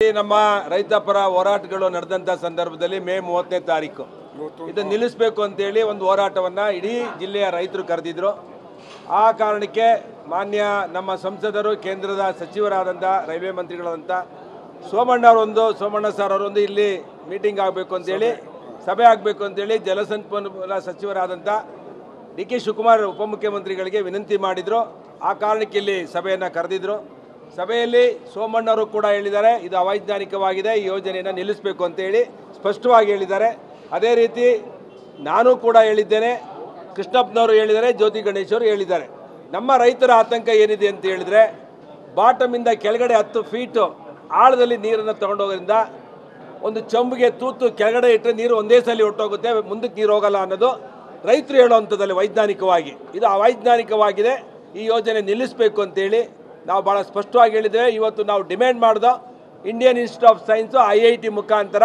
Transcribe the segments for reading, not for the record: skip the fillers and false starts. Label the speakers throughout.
Speaker 1: ನಮ್ಮ ರೈತ ಪರ ಹೋರಾಟಗಳು ನಡೆದಂತ ಸಂದರ್ಭದಲ್ಲಿ ಮೇ 30ನೇ ತಾರೀಕು ಇದು ನಿಲ್ಲಿಸಬೇಕು ಅಂತ ಹೇಳಿ ಒಂದು ಹೋರಾಟವನ್ನ ಇಡೀ ಜಿಲ್ಲೆಯ ರೈತರು ಕರೆದಿದ್ರು। ಆ ಕಾರಣಕ್ಕೆ ಮಾನ್ಯ ನಮ್ಮ ಸಂಸದರು ಕೇಂದ್ರದ ಸಚಿವರಾದಂತ ರೈಲ್ವೆ ಮಂತ್ರಿಗಳಾದಂತ ಸೋಮಣ್ಣ ಸರ್ ಅವರೊಂದು ಇಲ್ಲಿ ಮೀಟಿಂಗ್ ಆಗಬೇಕು ಅಂತ ಹೇಳಿ ಸಭೆ ಆಗಬೇಕು ಅಂತ ಹೇಳಿ ಜಲಸಂಪನ್ಮೂಲ ಸಚಿವರಾದಂತ ಡಿ.ಕೆ. ಶಿವಕುಮಾರ್ ಉಪಮುಖ್ಯಮಂತ್ರಿಗಳಿಗೆ ವಿನಂತಿ ಮಾಡಿದ್ರು। ಆ ಕಾರಣಕ್ಕೆ ಇಲ್ಲಿ ಸಭೆಯನ್ನು ಕರೆದಿದ್ರು। ಸಭೆಯಲ್ಲಿ ಸೋಮಣ್ಣವರು ಕೂಡ ಹೇಳಿದ್ದಾರೆ ಇದು ಅವೈಜ್ಞಾನಿಕವಾಗಿದೆ, ಈ ಯೋಜನೆಯನ್ನು ನಿಲ್ಲಿಸಬೇಕು ಅಂತ ಹೇಳಿ ಸ್ಪಷ್ಟವಾಗಿ ಹೇಳಿದ್ದಾರೆ। ಅದೇ ರೀತಿ ನಾನು ಕೂಡ ಹೇಳಿದ್ದೇನೆ, ಕೃಷ್ಣಪ್ಪನವರು ಹೇಳಿದ್ದಾರೆ, ಜ್ಯೋತಿ ಗಣೇಶ್ ಅವರು ಹೇಳಿದ್ದಾರೆ। ನಮ್ಮ ರೈತರ ಆತಂಕ ಏನಿದೆ ಅಂತ ಹೇಳಿದ್ರೆ ಬಾಟಮಿಂದ ಕೆಳಗಡೆ 10 ಫೀಟ್ ಆಳದಲ್ಲಿ ನೀರನ್ನು ತಗೊಂಡೋಗೋದ್ರಿಂದ ಒಂದು ಚಂಬಿಗೆ ತೂತು ಕೆಳಗಡೆ ಇಟ್ಟರೆ ನೀರು ಒಂದೇ ಸಲ ಹೊಟ್ಟೋಗುತ್ತೆ, ಮುಂದಕ್ಕೆ ನೀರು ಹೋಗಲ್ಲ ಅನ್ನೋದು ರೈತರು ಹೇಳುವಂಥದ್ದಲ್ಲಿ ವೈಜ್ಞಾನಿಕವಾಗಿ ಇದು ಅವೈಜ್ಞಾನಿಕವಾಗಿದೆ। ಈ ಯೋಜನೆ ನಿಲ್ಲಿಸಬೇಕು ಅಂತೇಳಿ ನಾವು ಭಾಳ ಸ್ಪಷ್ಟವಾಗಿ ಹೇಳಿದ್ದೇವೆ। ಇವತ್ತು ನಾವು ಡಿಮ್ಯಾಂಡ್ ಮಾಡಿದೋ Indian Institute of science IIT ಮುಖಾಂತರ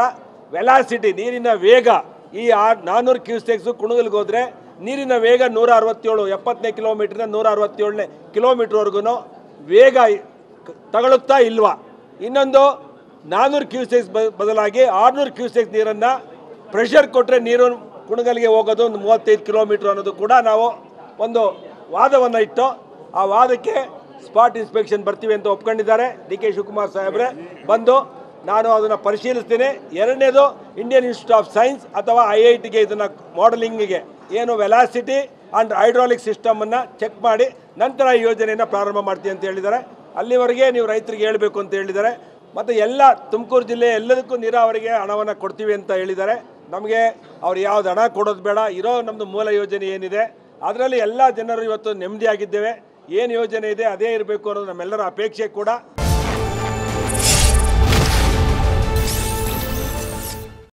Speaker 1: ವೆಲಾಸಿಟಿ ನೀರಿನ ವೇಗ ಈ 400 ಕ್ಯೂಸೆಕ್ಸು ಕುಣಗಲ್ಗೆ ಹೋದರೆ ನೀರಿನ ವೇಗ 167 70ನೇ ಕಿಲೋಮೀಟ್ರಿಂದ 167ನೇ ಕಿಲೋಮೀಟ್ರ್ವರೆಗೂ ವೇಗ ತಗೊಳುತ್ತಾ ಇಲ್ವಾ? ಇನ್ನೊಂದು 400 ಕ್ಯೂಸೆಕ್ಸ್ ಬದಲಾಗಿ 600 ಕ್ಯೂಸೆಕ್ಸ್ ನೀರನ್ನು ಪ್ರೆಷರ್ ಕೊಟ್ಟರೆ ನೀರು ಕುಣಗಲ್ಗೆ ಹೋಗೋದು ಒಂದು 35 ಕಿಲೋಮೀಟ್ರ್ ಅನ್ನೋದು ಕೂಡ ನಾವು ಒಂದು ವಾದವನ್ನು ಇಟ್ಟು ಆ ವಾದಕ್ಕೆ ಸ್ಪಾಟ್ ಇನ್ಸ್ಪೆಕ್ಷನ್ ಬರ್ತೀವಿ ಅಂತ ಒಪ್ಕೊಂಡಿದ್ದಾರೆ ಡಿ.ಕೆ. ಶಿವಕುಮಾರ್ ಸಾಹೇಬ್ರೆ। ಬಂದು ನಾನು ಅದನ್ನು ಪರಿಶೀಲಿಸ್ತೀನಿ। ಎರಡನೇದು ಇಂಡಿಯನ್ ಇನ್ಸ್ಟಿಟ್ಯೂಟ್ ಆಫ್ ಸೈನ್ಸ್ ಅಥವಾ IITಗೆ ಇದನ್ನು ಮಾಡೆಲಿಂಗಿಗೆ ಏನು ವೆಲಾಸಿಟಿ ಆ್ಯಂಡ್ ಹೈಡ್ರಾಲಿಕ್ ಸಿಸ್ಟಮನ್ನು ಚೆಕ್ ಮಾಡಿ ನಂತರ ಈ ಯೋಜನೆಯನ್ನು ಪ್ರಾರಂಭ ಮಾಡ್ತೀವಿ ಅಂತ ಹೇಳಿದ್ದಾರೆ। ಅಲ್ಲಿವರೆಗೆ ನೀವು ರೈತರಿಗೆ ಹೇಳಬೇಕು ಅಂತ ಹೇಳಿದ್ದಾರೆ। ಮತ್ತು ಎಲ್ಲ ತುಮಕೂರು ಜಿಲ್ಲೆ ಎಲ್ಲದಕ್ಕೂ ನೀರಾವರಿಗೆ ಹಣವನ್ನು ಕೊಡ್ತೀವಿ ಅಂತ ಹೇಳಿದ್ದಾರೆ। ನಮಗೆ ಅವ್ರು ಯಾವ್ದು ಹಣ ಕೊಡೋದು ಬೇಡ, ಇರೋ ನಮ್ಮದು ಮೂಲ ಯೋಜನೆ ಏನಿದೆ ಅದರಲ್ಲಿ ಎಲ್ಲ ಜನರು ಇವತ್ತು ನೆಮ್ಮದಿಯಾಗಿದ್ದೇವೆ। ಏನು ಯೋಜನೆ ಇದೆ ಅದೇ ಇರಬೇಕು ಅನ್ನೋದು ನಮ್ಮೆಲ್ಲರ ಅಪೇಕ್ಷೆ ಕೂಡ।